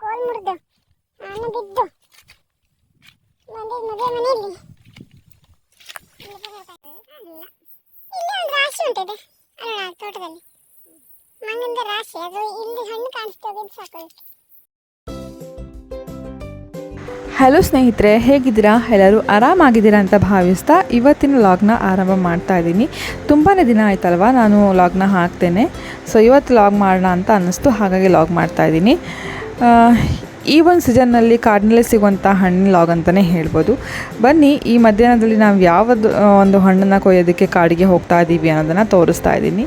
ಕೋಲ್ ಮುರಿದು ನಾನು ಬಿದ್ದು ಮದುವೆ ಮನೆಯಲ್ಲಿ ಇಲ್ಲಿ ಒಂದು ರಾಶಿ ಉಂಟಿದೆ ಅಲ್ಲ ತೋಟದಲ್ಲಿ ಮಂಗಂದ ರಾಶಿ ಅದು ಇಲ್ಲಿ ಹಣ್ಣು ಕಾಣಿಸ್ತಾ ಹೋಗೋದು ಸಾಕು. ಹಲೋ ಸ್ನೇಹಿತರೆ, ಹೇಗಿದ್ದೀರಾ? ಎಲ್ಲರೂ ಆರಾಮಾಗಿದ್ದೀರಾ ಅಂತ ಭಾವಿಸ್ತಾ ಇವತ್ತಿನ ಲಾಗ್ನ ಆರಂಭ ಮಾಡ್ತಾ ಇದ್ದೀನಿ. ತುಂಬಾ ದಿನ ಆಯ್ತಲ್ವ ನಾನು ಲಾಗ್ನ ಹಾಕ್ತೇನೆ. ಸೊ ಇವತ್ತು ಲಾಗ್ ಮಾಡೋಣ ಅಂತ ಅನ್ನಿಸ್ತು, ಹಾಗಾಗಿ ಲಾಗ್ ಮಾಡ್ತಾ ಇದ್ದೀನಿ. ಈ ಒಂದು ಸೀಸನ್ನಲ್ಲಿ ಕಾಡಿನಲ್ಲಿ ಸಿಗುವಂಥ ಹಣ್ಣಿನ ಲಾಗ್ ಅಂತಲೇ ಹೇಳ್ಬೋದು. ಬನ್ನಿ, ಈ ಮಧ್ಯಾಹ್ನದಲ್ಲಿ ನಾವು ಯಾವುದು ಒಂದು ಹಣ್ಣನ್ನು ಕೊಯ್ಯೋದಕ್ಕೆ ಕಾಡಿಗೆ ಹೋಗ್ತಾ ಇದ್ದೀವಿ ಅನ್ನೋದನ್ನು ತೋರಿಸ್ತಾ ಇದ್ದೀನಿ.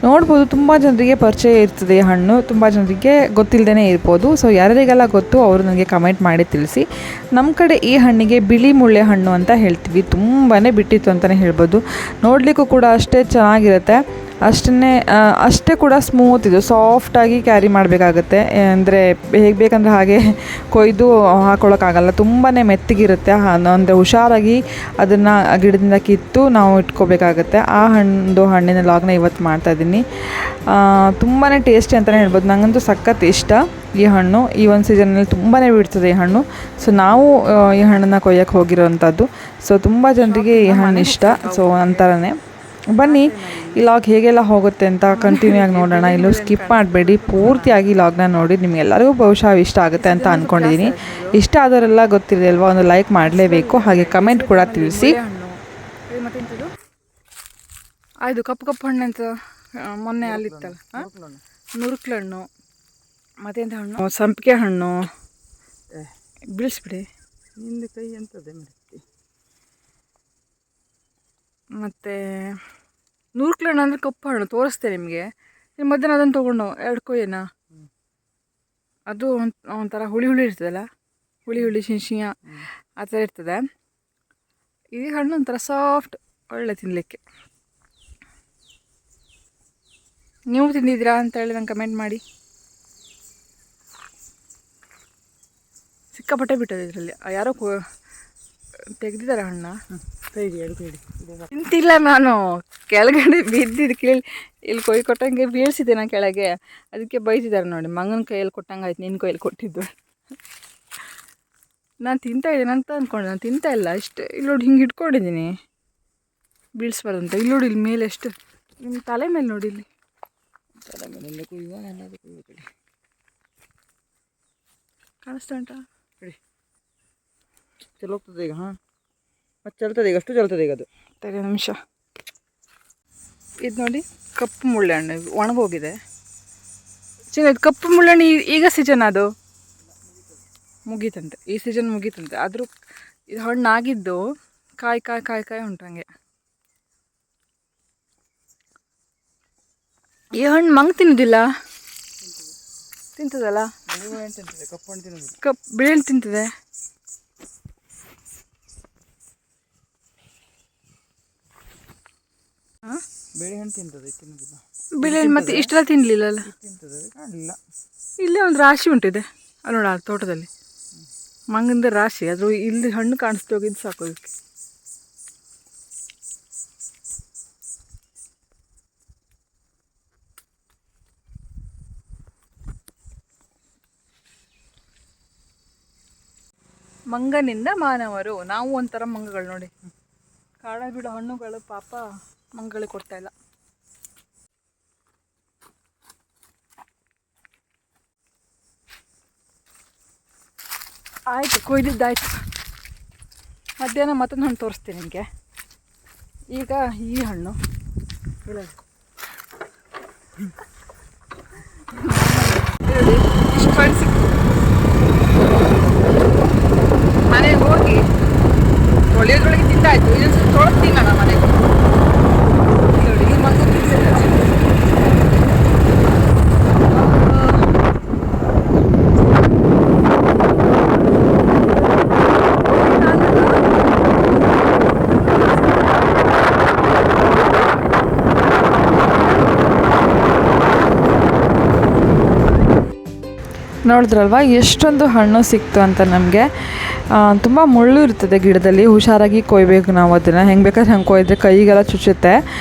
ನೋಡ್ಬೋದು, ತುಂಬ ಜನರಿಗೆ ಪರಿಚಯ ಇರ್ತದೆ ಈ ಹಣ್ಣು, ತುಂಬ ಜನರಿಗೆ ಗೊತ್ತಿಲ್ಲದೇ ಇರ್ಬೋದು. ಸೊ ಯಾರಿಗೆಲ್ಲ ಗೊತ್ತು ಅವರು ನನಗೆ ಕಮೆಂಟ್ ಮಾಡಿ ತಿಳಿಸಿ. ನಮ್ಮ ಕಡೆ ಈ ಹಣ್ಣಿಗೆ ಬಿಳಿ ಮುಳ್ಳೆ ಹಣ್ಣು ಅಂತ ಹೇಳ್ತೀವಿ. ತುಂಬಾ ಬಿಟ್ಟಿತ್ತು ಅಂತಲೇ ಹೇಳ್ಬೋದು. ನೋಡಲಿಕ್ಕೂ ಕೂಡ ಅಷ್ಟೇ ಚೆನ್ನಾಗಿರುತ್ತೆ, ಅಷ್ಟೇ ಕೂಡ ಸ್ಮೂತ್ ಇದು, ಸಾಫ್ಟಾಗಿ ಕ್ಯಾರಿ ಮಾಡಬೇಕಾಗತ್ತೆ. ಅಂದರೆ ಹೇಗೆ ಬೇಕಂದ್ರೆ ಹಾಗೆ ಕೊಯ್ದು ಹಾಕೊಳ್ಳೋಕ್ಕಾಗಲ್ಲ, ತುಂಬಾ ಮೆತ್ತಗಿರುತ್ತೆ. ಅಂದರೆ ಹುಷಾರಾಗಿ ಅದನ್ನು ಗಿಡದಿಂದ ಕಿತ್ತು ನಾವು ಇಟ್ಕೋಬೇಕಾಗತ್ತೆ. ಆ ಹಣ್ಣಿನ ಲಾಗ್ನ ಇವತ್ತು ಮಾಡ್ತಾಯಿದ್ದೀನಿ. ತುಂಬಾ ಟೇಸ್ಟಿ ಅಂತಲೇ ಹೇಳ್ಬೋದು. ನನಗಂತೂ ಸಖತ್ ಇಷ್ಟ ಈ ಹಣ್ಣು. ಈ ಒಂದು ಸೀಸನ್ನಲ್ಲಿ ತುಂಬಾ ಬಿಡ್ತದೆ ಈ ಹಣ್ಣು. ಸೊ ನಾವು ಈ ಹಣ್ಣನ್ನು ಕೊಯ್ಯೋಕ್ಕೆ ಹೋಗಿರೋವಂಥದ್ದು. ಸೊ ತುಂಬ ಜನರಿಗೆ ಈ ಹಣ್ಣು ಇಷ್ಟ. ಸೊ ಅಂತಾರನೇ ಬನ್ನಿ, ಈ ಲಾಗ್ ಹೇಗೆಲ್ಲ ಹೋಗುತ್ತೆ ಅಂತ ಕಂಟಿನ್ಯೂ ಆಗಿ ನೋಡೋಣ. ಇಲ್ಲೂ ಸ್ಕಿಪ್ ಮಾಡಬೇಡಿ, ಪೂರ್ತಿಯಾಗಿ ಲಾಗ್ನ ನೋಡಿ. ನಿಮಗೆಲ್ಲರಿಗೂ ಬಹುಶಃ ಇಷ್ಟ ಆಗುತ್ತೆ ಅಂತ ಅಂದ್ಕೊಂಡಿದ್ದೀನಿ. ಇಷ್ಟ ಆದವರೆಲ್ಲ ಗೊತ್ತಿದೆ ಅಲ್ವಾ, ಒಂದು ಲೈಕ್ ಮಾಡಲೇಬೇಕು, ಹಾಗೆ ಕಮೆಂಟ್ ಕೂಡ ತಿಳಿಸಿ. ಆಯ್ತು, ಕಪ್ಪು ಹಣ್ಣು ಅಂತ ಮೊನ್ನೆ ಅಲ್ಲಿತ್ತಲ್ಲ, ನುರುಕ್ಲು ಹಣ್ಣು, ಮತ್ತೆಂತ ಹಣ್ಣು, ಸಂಪಿಗೆ ಹಣ್ಣು, ಬೀಳಿಸ್ಬಿಡಿ ನಿಂದು ಕೈ ಅಂತದೆ ಮತ್ತು ನೂರುಕ್ಲು ಹಣ್ಣು ಅಂದರೆ ಕಪ್ಪು ಹಣ್ಣು ತೋರಿಸ್ತೇನೆ ನಿಮಗೆ. ನಿಮ್ಮ ಮಧ್ಯಾಹ್ನ ಅದನ್ನು ತೊಗೊಂಡು 2 ಕೊಯ್ಯನ. ಅದು ಒಂಥರ ಹುಳಿ ಇರ್ತದಲ್ಲ, ಹುಳಿ ಶಿಂಶಿಯ ಆ ಥರ ಇರ್ತದೆ. ಈ ಹಣ್ಣು ಒಂಥರ ಸಾಫ್ಟ್, ಒಳ್ಳೆ ತಿನ್ನಲಿಕ್ಕೆ. ನೀವು ತಿಂದಿದ್ದೀರಾ ಅಂತ ಹೇಳಿ ನಂಗೆ ಕಮೆಂಟ್ ಮಾಡಿ. ಸಿಕ್ಕಾಪಟ್ಟೆ ಬಿಟ್ಟದೆ ಇದರಲ್ಲಿ, ಯಾರೋ ತೆಗೆದಿದ್ದಾರೆ ಹಣ್ಣು. ತಿಂತಿಲ್ಲ ನಾನು, ಕೆಳಗಡೆ ಬಿದ್ದಿದ್ದು ಕೇಳಿ ಇಲ್ಲಿ ಕೊಯ್ ಕೊಟ್ಟಂಗೆ ಬೀಳ್ಸಿದ್ದೆ ನಾನು ಕೆಳಗೆ. ಅದಕ್ಕೆ ಬೈತಿದ್ದಾರೆ ನೋಡಿ, ಮಂಗನ ಕೈಯಲ್ಲಿ ಕೊಟ್ಟಂಗೆ ಆಯ್ತು, ನಿನ್ನ ಕೈಯಲ್ಲಿ ಕೊಟ್ಟಿದ್ದು. ನಾನು ತಿಂತಾಯಿದ್ದೀನಿ ಅಂತ ಅಂದ್ಕೊಂಡೆ, ನಾನು ತಿಂತಾ ಇಲ್ಲ. ಇಷ್ಟು ಇಲ್ಲಿ ನೋಡಿ, ಹಿಂಗೆ ಇಟ್ಕೊಂಡಿದ್ದೀನಿ ಬೀಳಿಸ್ಬಾರ್ದು ಅಂತ. ಇಲ್ಲಿ ನೋಡಿ, ಇಲ್ಲಿ ಮೇಲೆ ಎಷ್ಟು ನಿಮ್ಮ ತಲೆ ಮೇಲೆ ನೋಡಿ, ಇಲ್ಲಿ ತಲೆ ಮೇಲೆ ಕಾಣಿಸ್ತಾ ಉಂಟಾ? ಚಲೋ ಹೋಗ್ತದೆ ಈಗ. ಹಾಂ, ಮತ್ತು ಚಲ್ತದೆ ಈಗ, ಅಷ್ಟು ಚಲ್ತದೆ ಈಗ. ಅದು ತಲೆ ನಿಮಿಷ. ಇದು ನೋಡಿ, ಕಪ್ಪು ಮುಳ್ಳೆಹಣ್ಣು ಒಣಗೋಗಿದೆ. ಚೆನ್ನಾಗಿ ಕಪ್ಪು ಮುಳ್ಳೆಹಣ್ಣು ಈಗ ಸೀಸನ್, ಅದು ಮುಗೀತಂತೆ, ಈ ಸೀಸನ್ ಮುಗೀತಂತೆ. ಆದರೂ ಇದು ಹಣ್ಣಾಗಿದ್ದು ಕಾಯಿ ಉಂಟು ಹಂಗೆ. ಈ ಹಣ್ಣು ಮಂಗ ತಿನ್ನೋದಿಲ್ಲ, ತಿಂತದಲ್ಲ. ಕಪ್ಪು ಹಣ್ಣು ತಿನ್ನೋದು, ಬಿಳಿ ಹಣ್ಣು ತಿಂತದೆ. ಬಿಳಿ ಹಣ್ಣು ತಿಂತದೆ, ತಿನ್ನೋದಿಲ್ಲ. ಬಿಳಿ ಹಣ್ಣು ಮತ್ತೆ ಇಷ್ಟೆಲ್ಲ ತಿನ್ನಲಿಲ್ಲಲ್ಲ, ತಿಂತದೆ ಕಾಣಲಿಲ್ಲ. ಇಲ್ಲೇ ಒಂದು ರಾಶಿ ಉಂಟಿದೆ ಅಲ್ಲಿ ನೋಡ, ಆ ತೋಟದಲ್ಲಿ ಮಂಗಂದ ರಾಶಿ. ಅದು ಇಲ್ಲಿ ಹಣ್ಣು ಕಾಣಿಸ್ತಾ ಹೋಗಿದ್ದು ಸಾಕು ಅದಕ್ಕೆ. ಮಂಗನಿಂದ ಮಾನವರು, ನಾವು ಒಂಥರ ಮಂಗಗಳು ನೋಡಿ. ಕಾಡ ಬಿಡೋ ಹಣ್ಣುಗಳು ಪಾಪ ಮಂಗಗಳಿಗೆ ಕೊಡ್ತಾಯಿಲ್ಲ. ಆಯಿತು, ಕೊಯ್ದಿದ್ದಾಯ್ತು. ಮಧ್ಯಾಹ್ನ ಮತ್ತೊಂದು ಹಣ್ಣು ತೋರಿಸ್ತೀನಿ ನಿಮಗೆ. ಈಗ ಈ ಹಣ್ಣು ಇಷ್ಟು ಹಣ್ಣು ಸಿಕ್ತು. ಮನೆಗೆ ಹೋಗಿ ತೊಳೆಯೋದ್ರೊಳಗೆ ತಿಂದಾಯ್ತು. ಇದನ್ನು ಸ್ವಲ್ಪ ತೊಳೆದು ತಿನ್ನೋಣ ಮನೆಗೆ. ನೋಡಿ, ಈ ಮಂಗ ನೋಡಿದ್ರಲ್ವ ಎಷ್ಟೊಂದು ಹಣ್ಣು ಸಿಕ್ತು ಅಂತ ನಮಗೆ. ತುಂಬ ಮುಳ್ಳು ಇರ್ತದೆ ಗಿಡದಲ್ಲಿ, ಹುಷಾರಾಗಿ ಕೊಯ್ಬೇಕು ನಾವು ಅದನ್ನು. ಹೆಂಗೆ ಬೇಕಾದ್ರೆ ಹಂಗೆ ಕೊಯ್ದರೆ ಕೈಗೆಲ್ಲ ಚುಚ್ಚುತ್ತೆ.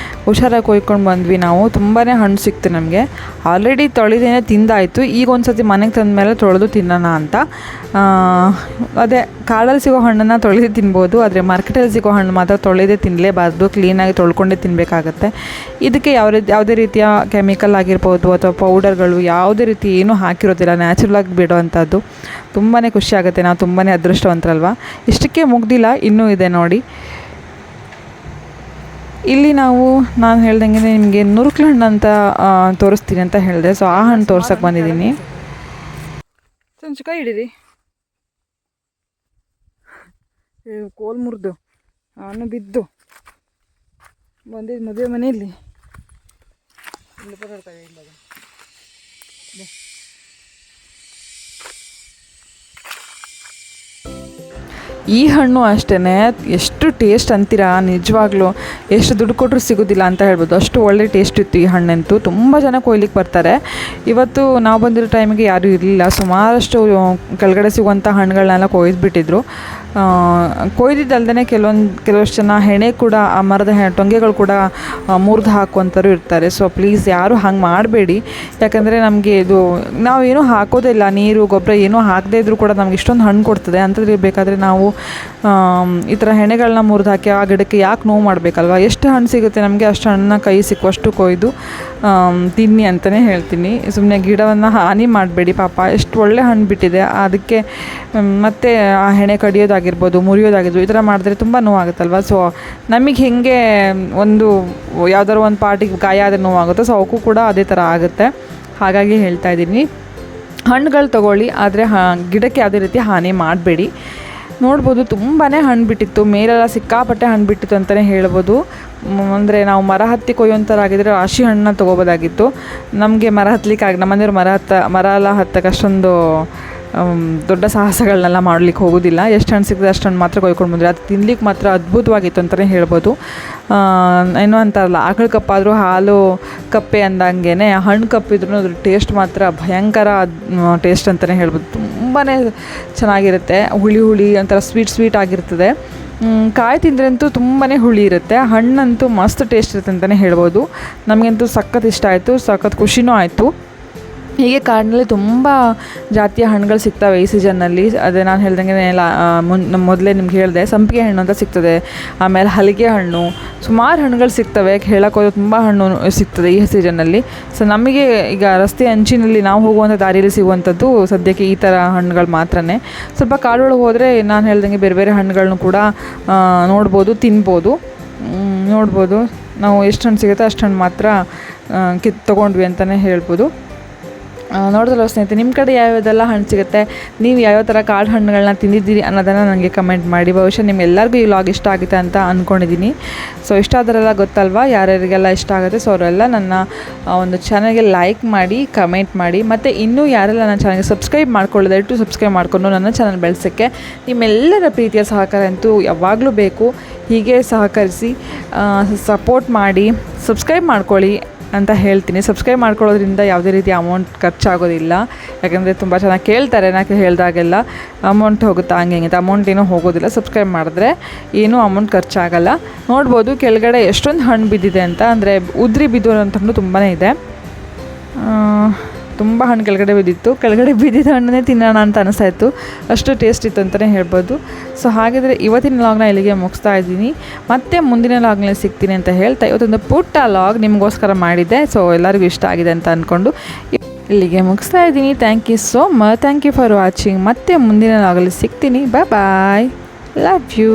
ಹುಷಾರಾಗಿ ಕೊಯ್ಕೊಂಡು ಬಂದ್ವಿ ನಾವು. ತುಂಬಾ ಹಣ್ಣು ಸಿಕ್ತು ನಮಗೆ. ಆಲ್ರೆಡಿ ತೊಳೆದೇನೆ ತಿಂದಾಯಿತು. ಈಗ ಒಂದು ಸತಿ ಮನೆಗೆ ತಂದ ಮೇಲೆ ತೊಳೆದು ತಿನ್ನೋಣ ಅಂತ. ಅದೇ ಕಾಡಲ್ಲಿ ಸಿಗೋ ಹಣ್ಣನ್ನು ತೊಳೆದು ತಿನ್ಬೋದು, ಆದರೆ ಮಾರ್ಕೆಟಲ್ಲಿ ಸಿಗೋ ಹಣ್ಣು ಮಾತ್ರ ತೊಳೆದೇ ತಿನ್ನಲೇಬಾರ್ದು, ಕ್ಲೀನಾಗಿ ತೊಳ್ಕೊಂಡೇ ತಿನ್ನಬೇಕಾಗತ್ತೆ. ಇದಕ್ಕೆ ಯಾವುದೇ ರೀತಿಯ ಕೆಮಿಕಲ್ ಆಗಿರ್ಬೋದು ಅಥವಾ ಪೌಡರ್ಗಳು ಯಾವುದೇ ರೀತಿ ಏನೂ ಹಾಕಿರೋದಿಲ್ಲ, ನ್ಯಾಚುರಲಾಗಿ ಬಿಡೋವಂಥದ್ದು. ತುಂಬಾ ಖುಷಿಯಾಗುತ್ತೆ. ನಾವು ತುಂಬಾ ಅದೃಷ್ಟವಂತರಲ್ವ. ಇಷ್ಟಕ್ಕೆ ಮುಗ್ದಿಲ್ಲ, ಇನ್ನೂ ಇದೆ ನೋಡಿ. ಇಲ್ಲಿ ನಾನು ಹೇಳ್ದಂಗೆ ನಿಮಗೆ ನುರುಕ್ಲು ಹಣ್ಣು ಅಂತ ತೋರಿಸ್ತೀನಿ ಅಂತ ಹೇಳಿದೆ. ಸೊ ಆ ಹಣ್ಣು ತೋರ್ಸಕ್ಕೆ ಬಂದಿದ್ದೀನಿ. ಸಂಚು ಕೈ ಹಿಡೀರಿ. ಕೋಲ್ ಮುರಿದು ನಾನು ಬಿದ್ದು ಬಂದಿದ್ದು ಮದುವೆ ಮನೆಯಲ್ಲಿ. ಈ ಹಣ್ಣು ಅಷ್ಟೇ ಎಷ್ಟು ಟೇಸ್ಟ್ ಅಂತೀರಾ, ನಿಜವಾಗ್ಲೂ ಎಷ್ಟು ದುಡ್ಡು ಕೊಟ್ಟರು ಸಿಗೋದಿಲ್ಲ ಅಂತ ಹೇಳ್ಬೋದು. ಅಷ್ಟು ಒಳ್ಳೆ ಟೇಸ್ಟ್ ಇತ್ತು ಈ ಹಣ್ಣಂತೂ. ತುಂಬ ಜನ ಕೊಯ್ಲಿಕ್ಕೆ ಬರ್ತಾರೆ. ಇವತ್ತು ನಾವು ಬಂದಿರೋ ಟೈಮಿಗೆ ಯಾರೂ ಇರಲಿಲ್ಲ. ಸುಮಾರಷ್ಟು ಕೆಳಗಡೆ ಸಿಗುವಂಥ ಹಣ್ಣುಗಳನ್ನೆಲ್ಲ ಕೊಯ್ದುಬಿಟ್ಟಿದ್ರು. ಕೊಯ್ದಿದ್ದಲ್ದೇ ಕೆಲವಷ್ಟು ಜನ ಹೆಣೆ ಕೂಡ, ಆ ಮರದ ಟೊಂಗೆಗಳು ಕೂಡ ಮುರಿದು ಹಾಕುವಂಥವ್ರು ಇರ್ತಾರೆ. ಸೊ ಪ್ಲೀಸ್ ಯಾರೂ ಹಂಗೆ ಮಾಡಬೇಡಿ. ಯಾಕಂದರೆ ನಮಗೆ ಇದು ನಾವೇನೂ ಹಾಕೋದಿಲ್ಲ, ನೀರು ಗೊಬ್ಬರ ಏನೂ ಹಾಕದೇ ಇದ್ದರೂ ಕೂಡ ನಮ್ಗೆ ಇಷ್ಟೊಂದು ಹಣ್ಣು ಕೊಡ್ತದೆ. ಅಂಥದ್ದು ಬೇಕಾದರೆ ನಾವು ಈ ಥರ ಹೆಣೆಗಳನ್ನ ಮುರಿದು ಹಾಕಿ ಆ ಗಿಡಕ್ಕೆ ಯಾಕೆ ನೋವು ಮಾಡಬೇಕಲ್ವ. ಎಷ್ಟು ಹಣ್ಣು ಸಿಗುತ್ತೆ ನಮಗೆ ಅಷ್ಟು ಹಣ್ಣನ್ನ ಕೈ ಸಿಕ್ಕುವಷ್ಟು ಕೊಯ್ದು ತಿನ್ನಿ ಅಂತಲೇ ಹೇಳ್ತೀನಿ. ಸುಮ್ಮನೆ ಗಿಡವನ್ನು ಹಾನಿ ಮಾಡಬೇಡಿ. ಪಾಪ ಎಷ್ಟು ಒಳ್ಳೆ ಹಣ್ಣು ಬಿಟ್ಟಿದೆ. ಅದಕ್ಕೆ ಮತ್ತೆ ಆ ಹೆಣೆ ಕಡಿಯೋದಾಗಿರ್ಬೋದು, ಮುರಿಯೋದಾಗಿರ್ಬೋದು, ಈ ಥರ ಮಾಡಿದ್ರೆ ತುಂಬ ನೋವಾಗುತ್ತಲ್ವ. ಸೊ ನಮಗೆ ಹೇಗೆ ಯಾವುದಾದ್ರು ಒಂದು ಪಾರ್ಟಿಗೆ ಗಾಯ ಆದರೆ ನೋವಾಗುತ್ತೆ, ಸೊ ಅವಕ್ಕೂ ಕೂಡ ಅದೇ ಥರ ಆಗುತ್ತೆ. ಹಾಗಾಗಿ ಹೇಳ್ತಾ ಇದ್ದೀನಿ, ಹಣ್ಣುಗಳು ತೊಗೊಳ್ಳಿ, ಆದರೆ ಗಿಡಕ್ಕೆ ಯಾವುದೇ ರೀತಿ ಹಾನಿ ಮಾಡಬೇಡಿ. ನೋಡ್ಬೋದು ತುಂಬಾ ಹಣ್ಣು ಬಿಟ್ಟಿತ್ತು. ಮೇಲೆಲ್ಲ ಸಿಕ್ಕಾಪಟ್ಟೆ ಹಣ್ಣು ಬಿಟ್ಟಿತ್ತು ಅಂತಲೇ ಹೇಳ್ಬೋದು. ಅಂದರೆ ನಾವು ಮರ ಹತ್ತಿ ಕೊಯ್ಯೋಂಥರಾಗಿದ್ದರೆ ರಾಶಿ ಹಣ್ಣನ್ನ ತೊಗೋಬೋದಾಗಿತ್ತು. ನಮಗೆ ಮರ ಹತ್ತಲಿಕ್ಕಾಗಿ ನಮ್ಮ ಮನೆಯವ್ರು ಮರ ಎಲ್ಲ ಹತ್ತಕ್ಕೆ ಅಷ್ಟೊಂದು ದೊಡ್ಡ ಸಾಹಸಗಳನ್ನೆಲ್ಲ ಮಾಡಲಿಕ್ಕೆ ಹೋಗೋದಿಲ್ಲ. ಎಷ್ಟು ಹಣ್ಣು ಸಿಗ್ತದೆ ಅಷ್ಟು ಹಣ್ಣು ಮಾತ್ರ ಕೊಯ್ಕೊಂಡು ಬಂದರೆ ಅದು ತಿನ್ಲಿಕ್ಕೆ ಮಾತ್ರ ಅದ್ಭುತವಾಗಿತ್ತು ಅಂತಲೇ ಹೇಳ್ಬೋದು. ಏನೋ ಅಂತಾರಲ್ಲ, ಆಕಳ ಕಪ್ಪಾದರೂ ಹಾಲು ಕಪ್ಪೆ ಅಂದಂಗೆ ಹಣ್ಣು ಕಪ್ಪಿದ್ರೂ ಅದ್ರ ಟೇಸ್ಟ್ ಮಾತ್ರ ಭಯಂಕರ ಟೇಸ್ಟ್ ಅಂತಲೇ ಹೇಳ್ಬೋದು. ತುಂಬಾ ಚೆನ್ನಾಗಿರುತ್ತೆ. ಹುಳಿ ಒಂಥರ ಸ್ವೀಟ್ ಆಗಿರ್ತದೆ. ಕಾಯಿ ತಿಂದ್ರಂತೂ ತುಂಬಾ ಹುಳಿ ಇರುತ್ತೆ. ಹಣ್ಣಂತೂ ಮಸ್ತ್ ಟೇಸ್ಟ್ ಇರುತ್ತೆ ಅಂತಲೇ ಹೇಳ್ಬೋದು. ನಮಗಂತೂ ಸಖತ್ ಇಷ್ಟ ಆಯಿತು, ಸಖತ್ ಖುಷಿನೂ ಆಯಿತು. ಹೀಗೆ ಕಾಡಿನಲ್ಲಿ ತುಂಬ ಜಾತಿಯ ಹಣ್ಣುಗಳು ಸಿಗ್ತವೆ ಈ ಸೀಸನ್ನಲ್ಲಿ. ಅದೇ ನಾನು ಹೇಳ್ದಂಗೆ ಮೊದಲೇ ನಿಮ್ಗೆ ಹೇಳಿದೆ, ಸಂಪಿಗೆ ಹಣ್ಣು ಅಂತ ಸಿಗ್ತದೆ. ಆಮೇಲೆ ಹಲಿಗೆ ಹಣ್ಣು, ಸುಮಾರು ಹಣ್ಣುಗಳು ಸಿಗ್ತವೆ. ಹೇಳೋಕ್ಕೋದ್ರೆ ತುಂಬ ಹಣ್ಣು ಸಿಗ್ತದೆ ಈ ಸೀಸನ್ನಲ್ಲಿ. ಸೊ ನಮಗೆ ಈಗ ರಸ್ತೆ ಅಂಚಿನಲ್ಲಿ ನಾವು ಹೋಗುವಂಥ ದಾರಿಯಲ್ಲಿ ಸಿಗುವಂಥದ್ದು ಸದ್ಯಕ್ಕೆ ಈ ಥರ ಹಣ್ಣುಗಳು ಮಾತ್ರನೇ. ಸ್ವಲ್ಪ ಕಾಡೊಳಗೆ ಹೋದರೆ ನಾನು ಹೇಳ್ದಂಗೆ ಬೇರೆ ಬೇರೆ ಹಣ್ಣುಗಳನ್ನು ಕೂಡ ನೋಡ್ಬೋದು, ತಿನ್ಬೋದು. ನೋಡ್ಬೋದು ನಾವು ಎಷ್ಟು ಹಣ್ಣು ಸಿಗುತ್ತೆ ಅಷ್ಟು ಹಣ್ಣು ಮಾತ್ರ ತೊಗೊಂಡ್ವಿ ಅಂತಲೇ ಹೇಳ್ಬೋದು. ನೋಡಿದ್ರಲ್ಲ ಸ್ನೇಹಿತರೆ, ನಿಮ್ಮ ಕಡೆ ಯಾವ್ಯಾವುದೆಲ್ಲ ಹಣ್ಣು ಸಿಗುತ್ತೆ, ನೀವು ಯಾವ್ಯಾವ ಥರ ಕಾಡು ಹಣ್ಣುಗಳನ್ನ ತಿಂದಿದ್ದೀರಿ ಅನ್ನೋದನ್ನು ನನಗೆ ಕಮೆಂಟ್ ಮಾಡಿ. ಬಹುಶಃ ನಿಮ್ಮೆಲ್ಲರಿಗೂ ಈ ವ್ಲಾಗ್ ಇಷ್ಟ ಆಗುತ್ತೆ ಅಂತ ಅಂದ್ಕೊಂಡಿದ್ದೀನಿ. ಸೊ ಇಷ್ಟ ಆದರೆಲ್ಲ ಗೊತ್ತಲ್ವಾ ಯಾರ್ಯಾರಿಗೆಲ್ಲ ಇಷ್ಟ ಆಗುತ್ತೆ. ಸೊ ಅವರೆಲ್ಲ ನನ್ನ ಒಂದು ಚಾನಲ್ಗೆ ಲೈಕ್ ಮಾಡಿ, ಕಮೆಂಟ್ ಮಾಡಿ. ಮತ್ತು ಇನ್ನೂ ಯಾರೆಲ್ಲ ನನ್ನ ಚಾನಲ್ಗೆ ಸಬ್ಸ್ಕ್ರೈಬ್ ಮಾಡ್ಕೊಳ್ಳೋದು ದಯವಿಟ್ಟು ಸಬ್ಸ್ಕ್ರೈಬ್ ಮಾಡಿಕೊಂಡು ನನ್ನ ಚಾನಲ್ ಬೆಳೆಸೋಕ್ಕೆ ನಿಮ್ಮೆಲ್ಲರ ಪ್ರೀತಿಯ ಸಹಕಾರ ಅಂತೂ ಯಾವಾಗಲೂ ಬೇಕು. ಹೀಗೆ ಸಹಕರಿಸಿ, ಸಪೋರ್ಟ್ ಮಾಡಿ, ಸಬ್ಸ್ಕ್ರೈಬ್ ಮಾಡ್ಕೊಳ್ಳಿ ಅಂತ ಹೇಳ್ತೀನಿ. ಸಬ್ಸ್ಕ್ರೈಬ್ ಮಾಡ್ಕೊಳ್ಳೋದ್ರಿಂದ ಯಾವುದೇ ರೀತಿ ಅಮೌಂಟ್ ಖರ್ಚಾಗೋದಿಲ್ಲ. ಯಾಕಂದರೆ ತುಂಬ ಚೆನ್ನಾಗಿ ಕೇಳ್ತಾರೆ, ನಾನು ಹೇಳಿದಾಗೆಲ್ಲ ಅಮೌಂಟ್ ಹೋಗುತ್ತಾ ಹಂಗೆ ಅಮೌಂಟ್ ಏನೂ ಹೋಗೋದಿಲ್ಲ. ಸಬ್ಸ್ಕ್ರೈಬ್ ಮಾಡಿದ್ರೆ ಏನೂ ಅಮೌಂಟ್ ಖರ್ಚಾಗಲ್ಲ. ನೋಡ್ಬೋದು ಕೆಳಗಡೆ ಎಷ್ಟೊಂದು ಹಣ್ಣು ಬಿದ್ದಿದೆ ಅಂತ. ಅಂದರೆ ಉದ್ರಿ ಬಿದ್ದೋರಂಥ ಹಣ್ಣು ತುಂಬಾ ಇದೆ. ತುಂಬ ಹಣ್ಣು ಕೆಳಗಡೆ ಬಿದ್ದಿದ್ದ ಹಣ್ಣನ್ನೇ ತಿನ್ನೋಣ ಅಂತ ಅನಿಸ್ತಾಯಿತ್ತು. ಅಷ್ಟು ಟೇಸ್ಟ್ ಇತ್ತು ಅಂತಲೇ ಹೇಳ್ಬೋದು. ಸೊ ಹಾಗಿದ್ರೆ ಇವತ್ತಿನ ಲಾಗ್ನ ಇಲ್ಲಿಗೆ ಮುಗಿಸ್ತಾ ಇದ್ದೀನಿ. ಮತ್ತೆ ಮುಂದಿನ ಲಾಗ್ನಲ್ಲಿ ಸಿಗ್ತೀನಿ ಅಂತ ಹೇಳ್ತಾ ಇವತ್ತೊಂದು ಪುಟ್ಟ ಲಾಗ್ ನಿಮಗೋಸ್ಕರ ಮಾಡಿದ್ದೆ. ಸೊ ಎಲ್ಲರಿಗೂ ಇಷ್ಟ ಆಗಿದೆ ಅಂತ ಅಂದ್ಕೊಂಡು ಇಲ್ಲಿಗೆ ಮುಗಿಸ್ತಾ ಇದ್ದೀನಿ. Thank you so much. Thank you for watching. ಮತ್ತೆ ಮುಂದಿನ ಲಾಗಲ್ಲಿ ಸಿಗ್ತೀನಿ. Bye, love you.